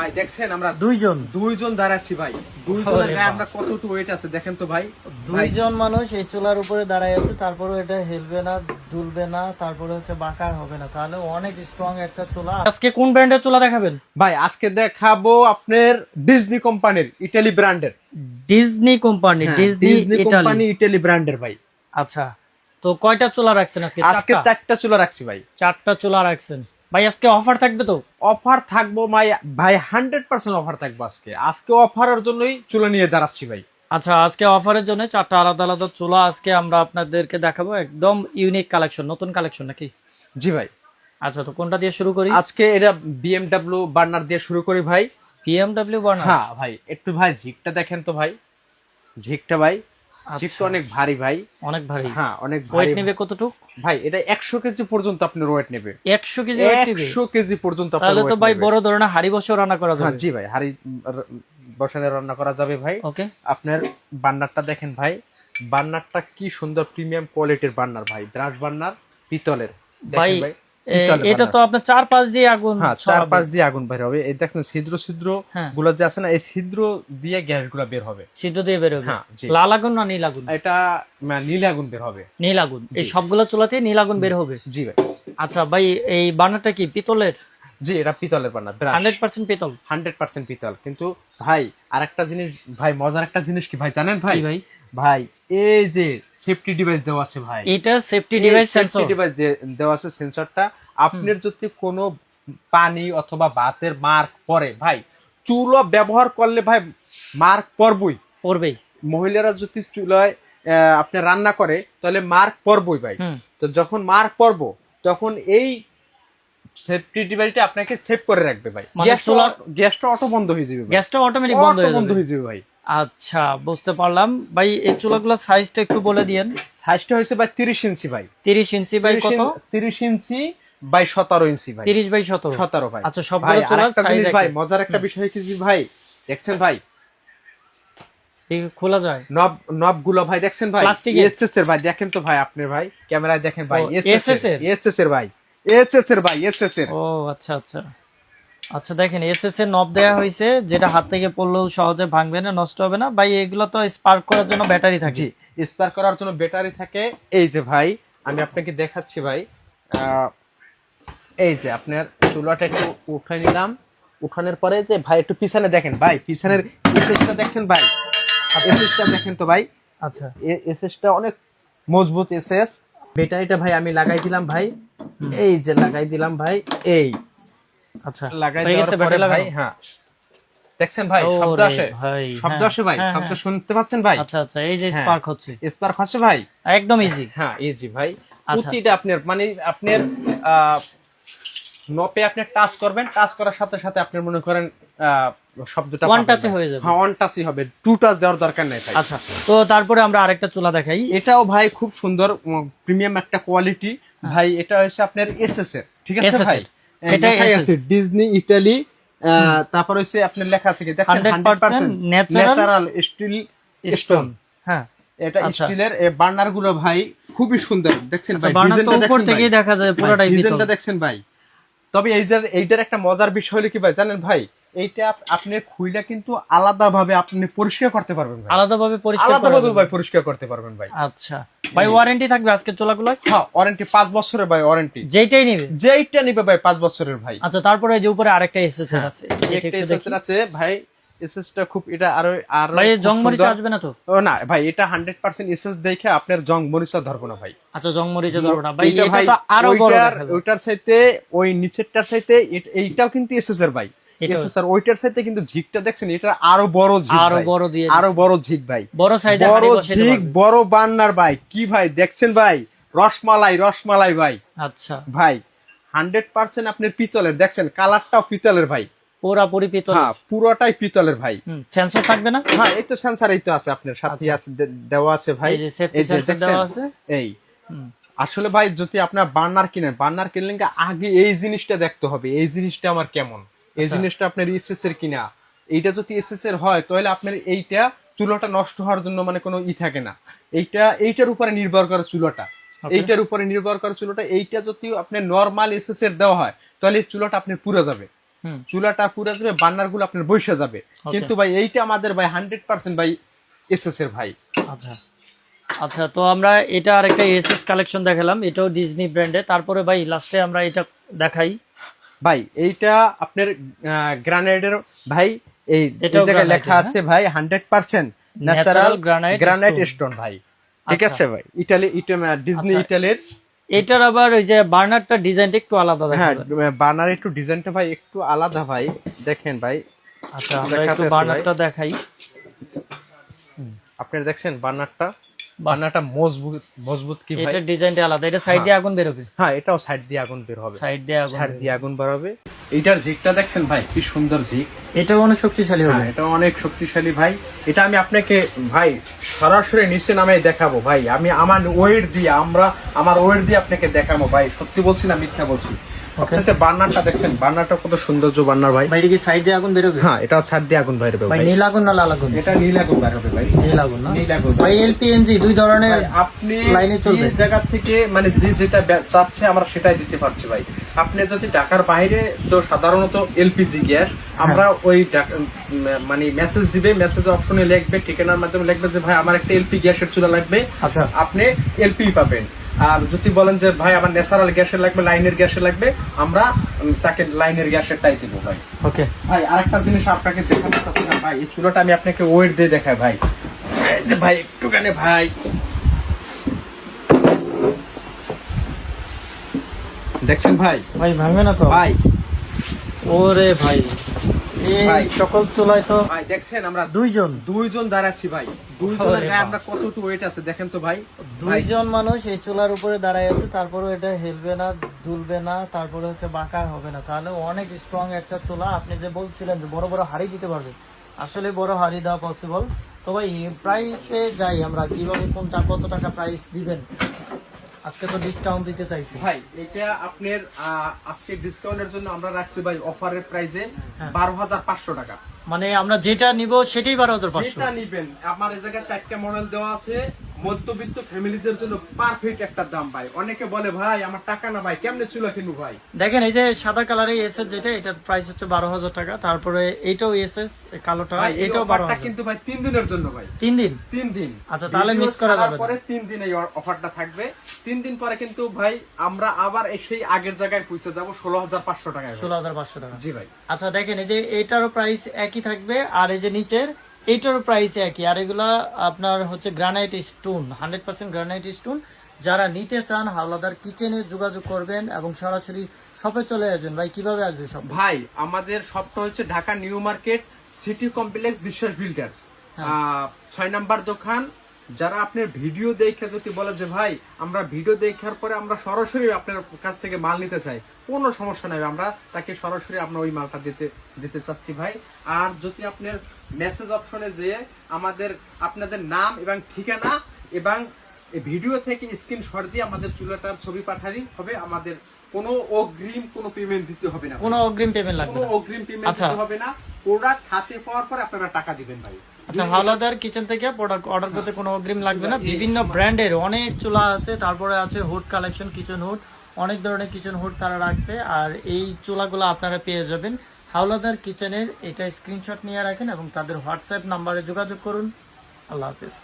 ভাই দেখছেন আমরা দুইজন দাঁড়াচ্ছি ভাই। দুইজনের গায়ে আমরা কতটুকু ওয়েট আছে দেখেন তো ভাই। দুইজন মানুষ এই চুলার উপরে দাঁড়ায় আছে, তারপরে এটা হেলবে না, দুলবে না, তারপরে হচ্ছে বাঁকা হবে না, তাহলে অনেক স্ট্রং একটা চুলা। আজকে কোন ব্র্যান্ডের চুলা দেখাবেন ভাই? আজকে দেখাবো আপনার ডিজনি কোম্পানির, ইটালি ব্র্যান্ডের। Disney company, Disney company Italy ব্র্যান্ডের ভাই। আচ্ছা, তো কয়টা চুলা রাখছেন আজকে? আজকে 4টা চুলা রাখছি ভাই। 4টা চুলা রাখছেন ভাই। আজকে অফার থাকবে তো? অফার থাকবো ভাই, 100% অফার থাকবো আজকে। আজকে অফারের জন্যই চুলা নিয়ে দাঁড়াচ্ছি ভাই। আচ্ছা, আজকে অফারের জন্য 4টা আলাদা আলাদা চুলা আজকে আমরা আপনাদেরকে দেখাবো, একদম ইউনিক কালেকশন, নতুন কালেকশন নাকি? জি ভাই। আচ্ছা, তো কোনটা দিয়ে শুরু করি? আজকে এটা বিএমডব্লিউ বার্নার দিয়ে শুরু করি ভাই। BMW burner? হ্যাঁ ভাই, একটু ভাই ঝিকটা দেখেন তো ভাই, ঝিকটা ভাই। ঝিকটা অনেক ভারী ভাই, অনেক ভারী। হ্যাঁ অনেক ভারী। ওয়েট নেবে কতটুকু ভাই? এটা 100 কেজি পর্যন্ত আপনার ওয়েট নেবে। 100 কেজি ওয়েট নেবে? 100 কেজি পর্যন্ত আপনার তাহলে তো weight ভাই নেবে। বড় ধরনের হাড়ি বসে রান্না করা যাবে। জি ভাই, হাড়ি বসানে রান্না করা যাবে ভাই। ওকে, আপনার বার্নারটা দেখেন ভাই, বার্নারটা কি সুন্দর প্রিমিয়াম কোয়ালিটির বার্নার ভাই। ব্রাশ বার্নার, পিতলের ভাই। ভাই। এটা তো আপনার 4-5 দিয়ে আগুন, হ্যাঁ 4-5 দিয়ে আগুন বের হবে। এই দেখছেন ছিদ্র ছিদ্র গুলো যে আছে না, এই ছিদ্র দিয়ে গ্যাস গুলো বের হবে। ছিদ্র দিয়ে বের হবে। হ্যাঁ, লাল আগুন না নীল আগুন? এটা নীল আগুন বের হবে। নীল আগুন, এই সবগুলো চুলাতে নীল আগুন বের হবে। জি ভাই। আচ্ছা ভাই, এই বার্নারটা কি পিতলের? জি, এটা পিতলের বার্নার। 100% পিতল? 100% পিতল। কিন্তু ভাই আরেকটা জিনিস ভাই, মজার একটা জিনিস কি ভাই জানেন ভাই? ভাই ভাই এই যে সেফটি ডিভাইস দেওয়া আছে ভাই, এটা সেফটি ডিভাইস, সেন্সর ডিভাইস দেওয়া আছে। সেন্সরটা আপনার যদি কোনো পানি অথবা ভাতের মার্ক পড়ে ভাই, চুলা ব্যবহার করলে ভাই মার্ক পড়বেই। মহিলারা যদি চুলায় আপনি রান্না করে তাহলে মার্ক পড়বই ভাই। তো যখন মার্ক পড়বো তখন এই সেফটি ডিভাইসটা আপনাকে সেভ করে রাখবে ভাই। গ্যাসটা অটো বন্ধ হয়ে যাবে, গ্যাসটা অটোমেটিক বন্ধ হয়ে যাবে ভাই। আচ্ছা, বুঝতে পারলাম ভাই। এই চুলাগুলোর সাইজটা একটু বলে দিয়েন। সাইজটা হয়েছে ভাই 30 ইঞ্চি ভাই। 30 ইঞ্চি বাই কত? 30 ইঞ্চি বাই 17 ইঞ্চি ভাই। 30 বাই 17? 17 ভাই। আচ্ছা, সবগুলো চুলার সাইজ ভাই মজার একটা বিষয় কি ভাই দেখছেন ভাই, এই খোলা যায় নব গুলো ভাই দেখছেন ভাই, এসএস এর ভাই। দেখেন তো ভাই, আপনি ভাই ক্যামেরায় দেখেন ভাই, এসএস এর ভাই, এসএস এর ভাই, এসএস এর। ও আচ্ছা আচ্ছা আচ্ছা, দেখেন এসএস এর নব দেয়া হয়েছে, যেটা হাত থেকে পড়লেও সহজে ভাঙবে না, নষ্ট হবে না ভাই। এগুলো তো স্পার্ক করার জন্য ব্যাটারি থাকে। স্পার্ক করার জন্য ব্যাটারি থাকে। এই যে ভাই আমি আপনাকে দেখাচ্ছি ভাই, এই যে আপনার চুলাটা একটু উঠে নিলাম। উঠানোর পরে যে ভাই একটু পিছনে দেখেন ভাই, পিছনের এসএসটা দেখছেন ভাই, এসএসটা দেখেন তো ভাই। আচ্ছা, এসএসটা অনেক মজবুত এসএস। ব্যাটারিটা ভাই আমি লাগাই দিলাম ভাই, এই যে লাগাই দিলাম ভাই। এই আচ্ছা, লাগাই দেওয়ার পরে ভাই, হ্যাঁ দেখছেন ভাই শব্দ আসে, শব্দ আসে ভাই, শব্দ শুনতে পাচ্ছেন ভাই? আচ্ছা আচ্ছা, এই যে স্পার্ক হচ্ছে, স্পার্ক হচ্ছে ভাই, একদম ইজি। হ্যাঁ ইজি ভাই। প্রতিটা আপনার মানে আপনার নপে আপনি টাচ করবেন, টাচ করার সাথে সাথে আপনি মনে করেন শব্দটা ওয়ান টাচে হয়ে যাবে। হ্যাঁ, ওয়ান টাচই হবে, টু টাচ দেওয়ার দরকার নেই ভাই। আচ্ছা, তো তারপরে আমরা আরেকটা চুলা দেখাই। এটাও ভাই খুব সুন্দর প্রিমিয়াম একটা কোয়ালিটি ভাই। এটা হচ্ছে আপনার এসএস এর, ঠিক আছে ভাই? এটা আছে ডিজনি ইটালি। তারপর হচ্ছে আপনার লেখা আছে কি দেখেন, 100% ন্যাচারাল স্টিল স্টোন। হ্যাঁ, এটা স্টিলের বার্নার গুলো ভাই খুবই সুন্দর। দেখছেন ভাই, ডিজাইনটা উপর থেকেই দেখা যায় পুরোটাই পিতল। ডিজাইনটা দেখছেন ভাই। তবে এইটার একটা মজার বিষয় হলো কি ভাই জানেন ভাই, এইটা আপনি খুইলা কিন্তু আলাদাভাবে আপনি পরিষ্কার করতে পারবেন ভাই। আলাদাভাবে পরিষ্কার করতে পারবেন ভাই। আচ্ছা ভাই, ওয়ারেন্টি থাকবে আজকে চুলাগুলো? হ্যাঁ, ওয়ারেন্টি 5 বছরের ভাই ওয়ারেন্টি। যেইটা নিবে ভাই 5 বছরের ভাই। আচ্ছা, তারপরে এই যে উপরে আরেকটা এসএস আছে, একটা এসএস আছে ভাই। এসএসটা খুব এটা আরো ভাই জং মরিচা আসবে না তো? ও না ভাই, এটা 100% এসএস দেখে আপনার জং মরিচা ধরবে না ভাই। আচ্ছা, জং মরিচা ধরবে না ভাই। এটা তো আরো বড় দেখাবে। ওইটার চাইতে ওই নিচেরটার চাইতে এইটাও কিন্তু এসএস এর ভাই। এসএস আর ওইটার চাইতে কিন্তু ঝিকটা দেখছেন, এটা আরো বড় ঝিক, আরো বড় ঝিক ভাই। বড় সাইজের বড় ঝিক, বড় বান্নার ভাই। কি ভাই দেখছেন ভাই, রসমালাই ভাই। আচ্ছা ভাই, 100% আপনার পিতলের। দেখছেন কালারটাও পিতলের ভাই, পুরোপুরি পিতল। হ্যাঁ, পুরোটাই পিতলের ভাই। সেন্সর থাকবে না? হ্যাঁ, এই তো সেন্সর এই তো আছে আপনার সাথে আছে, দেওয়া আছে ভাই। এই যে সেফটি সেন্সর দেওয়া আছে। এই আসলে ভাই যদি আপনার বার্নার কিনলেন আগে এই জিনিসটা দেখতে হবে, এই জিনিসটা আমার কেমন, এই জিনিসটা আপনার এসএস এর কিনা। এইটা যদি এসএস এর হয় তাহলে আপনার এইটা চুলাটা নষ্ট হওয়ার জন্য মানে কোনো থাকে না। এইটার উপরে নির্ভর করে চুলাটা, এইটার উপরে নির্ভর করে চুলাটা। এইটা যদি আপনার নরমাল এসএস এর দেওয়া হয় তাহলে এই চুলাটা আপনার পুরো যাবে। চুলাটা পুরো বার্নার গুলো আপনার বসে যাবে। কিন্তু ভাই এইটা আমাদের ভাই 100% ভাই এসএস এর ভাই। আচ্ছা আচ্ছা, তো আমরা এটা আর একটা এসএস কালেকশন দেখালাম, এটাও ডিজনি ব্র্যান্ডের। তারপরে ভাই লাস্টে আমরা এটা দেখাই ভাই, এইটা আপনার গ্রানাইটের ভাই, এই জায়গায় লেখা আছে ভাই 100% ন্যাচারাল গ্রানাইট স্টোন ভাই, ঠিক আছে ভাই। ইটালি ডিজনি ইটালির। এটার আবার ওই যে বার্নারটা ডিজাইনটা একটু আলাদা দেখা যায়। হ্যাঁ, বার্নার একটু ডিজাইনটা ভাই একটু আলাদা ভাই, দেখেন ভাই। আচ্ছা, আমরা একটু বার্নারটা দেখাই। আপনারা দেখছেন বার্নারটা মজবুত কি ভাই, এটা ডিজাইনটা আলাদা। এটা সাইড দিয়ে আগুন বের হবে। হ্যাঁ, এটাও সাইড দিয়ে আগুন বের হবে। সাইড দিয়ে আগুন বের হবে। এইটার জিগটা দেখছেন ভাই, কি সুন্দর জিগ। এটাও অনেক শক্তিশালী হবে। এটা অনেক শক্তিশালী ভাই। এটা আমি আপনাকে ভাই সরাসরি নিচে নামে দেখাবো ভাই। আমি আমার ওয়েট দিয়ে আপনাকে দেখাবো ভাই। সত্যি বলছি না মিথ্যা বলছি। আপনাদের বার্নারটা দেখছেন, বার্নারটা কত সৌন্দর্য বার্নার ভাই। ভাই, এটা কি সাইড দিয়ে আগুন বের হবে? হ্যাঁ, এটা সাইড দিয়ে আগুন বের হবে ভাই। নীল আগুন না লাল আগুন? এটা নীল আগুন বের হবে ভাই। নীল আগুন না? নীল আগুন ভাই। এলপিএনজি দুই ধরনের আপনি লাইনে চলবে। এই জায়গা থেকে মানে যেটা চাচ্ছে আমরা সেটাই দিতে পারছি ভাই। আপনি যদি ঢাকার বাইরে, তো সাধারণত এলপিজি গ্যাস আমরা ওই মানে মেসেজ দিবে, মেসেজ অপশনে লিখবে, ঠিকানার মাধ্যমে লিখবে যে ভাই আমার একটা এলপি গ্যাসের চুলা লাগবে। আচ্ছা, আপনি এলপি পাবেন। আর যদি বলেন যে ভাই আমার ন্যাচারাল গ্যাসের লাগবে, লাইনের গ্যাসের লাগবে, আমরা তাকে লাইনের গ্যাসেরটাই দিব ভাই। ওকে ভাই, আরেকটা জিনিস আপনাকে দেখাতে চাচ্ছি না ভাই, এই চুলাটা আমি আপনাকে ওয়েট দিয়ে দেখাই ভাই। এই যে ভাই একটুখানি ভাই দেখছেন ভাই। ভাই ভাঙবে না তো ভাই? ওরে ভাই, এই সকল চুলায় তো ভাই দেখছেন আমরা দুইজন দাঁড়াচ্ছি ভাই। দুইজনের গায়ে আমরা কতটুকু ওয়েট আছে দেখেন তো ভাই। দুইজন মানুষ এই চুলার উপরে দাঁড়ায় আছে, তারপরে এটা হেলবে না, দুলবে না, তারপরে হচ্ছে বাঁকা হবে না। তাহলে অনেক স্ট্রং একটা চুলা। আপনি যে বলছিলেন যে বড় বড় হাড়ি দিতে পারবে, আসলে বড় হাড়ি দেওয়া পসিবল। তো ভাই প্রাইসে যাই আমরা, কিভাবে কোনটা কত টাকা প্রাইস দিবেন? আজকে তো ডিসকাউন্ট দিতে চাইছি ভাই। এটা আপনার আজকে ডিসকাউন্টের জন্য আমরা রাখছি ভাই অফারের প্রাইসে 12,500 টাকা। মানে আমরা যেটা নিব সেটাই 12,500। যেটা নিবেন, আমার এই জায়গায় 4টা মডেল দেওয়া আছে। মধ্যবিত্ত ফ্যামিলিদের জন্য পারফেক্ট একটা দাম ভাই। অনেকে বলে ভাই আমার টাকা না ভাই, কেমনে চুলা কিনবো ভাই? দেখেন, এই যে সাদা কালারে এসএস যেটা, এটার প্রাইস হচ্ছে 12,000 টাকা। তারপরে এইটাও এসএস কালোটা, এটাও 12,000 কিন্তু ভাই 3 দিনের জন্য ভাই। 3 দিন? 3 দিন। আচ্ছা, তাহলে মিস করা যাবে না। পরে 3 দিন এই অফারটা থাকবে। 3 দিন পরে কিন্তু ভাই আমরা আবার সেই আগের জায়গায় পৌঁছে যাব 16,500 টাকায়। 16,500 টাকা। জি ভাই। আচ্ছা দেখেন, এই যে এটারও প্রাইস একই থাকবে, আর এই যে নিচের এইটারও প্রাইস একই। আর এগুলা আপনার হচ্ছে গ্রানাইট স্টোন, 100% গ্রানাইট স্টোন। যারা নিতে চান হাওলাদার কিচেনে যোগাযোগ করবেন এবং সরাসরি শপে চলে আসবেন। ভাই কিভাবে আসবে সব? ভাই আমাদের শপটা হচ্ছে Dhaka new market city complex বিশ্বাস বিল্ডার্স, 6 নাম্বার দোকান। যারা আপনার ভিডিও দেখে যদি বলে যে ভাই আমরা ভিডিও দেখার পরে আমরা সরাসরি আপনার কাছ থেকে মাল নিতে চাই, কোনো সমস্যা নাই, আমরা তাকে সরাসরি আমরা ওই মালটা দিতে চাচ্ছি ভাই। আর যদি আপনার মেসেজ অপশনে যেয়ে আপনাদের নাম এবং ঠিকানা এবং ভিডিও থেকে স্ক্রিনশট দিয়ে আমাদের চুলাটার ছবি পাঠালেই হবে। আমাদের কোনো অগ্রিম কোনো পেমেন্ট দিতে হবে না। কোনো অগ্রিম পেমেন্ট লাগবে না? কোনো অগ্রিম পেমেন্ট দিতে হবে না। প্রোডাক্ট হাতে পাওয়ার পর আপনারা টাকা দিবেন ভাই। আচ্ছা, হাওলাদার কিচেন থেকে প্রোডাক্ট অর্ডার করতে কোনো অগ্রিম লাগবে না। বিভিন্ন ব্র্যান্ডের অনেক চুলা আছে, তারপরে আছে হুড কালেকশন, কিচেন হুড, অনেক ধরনের কিচেন হুড তারা রাখছে। আর এই চুলাগুলো আপনারা পেয়ে যাবেন হাওলাদার কিচেনের। এটা স্ক্রিনশট নিয়ে রাখেন এবং তাদের হোয়াটসঅ্যাপ নাম্বারে যোগাযোগ করুন। আল্লাহ হাফেজ।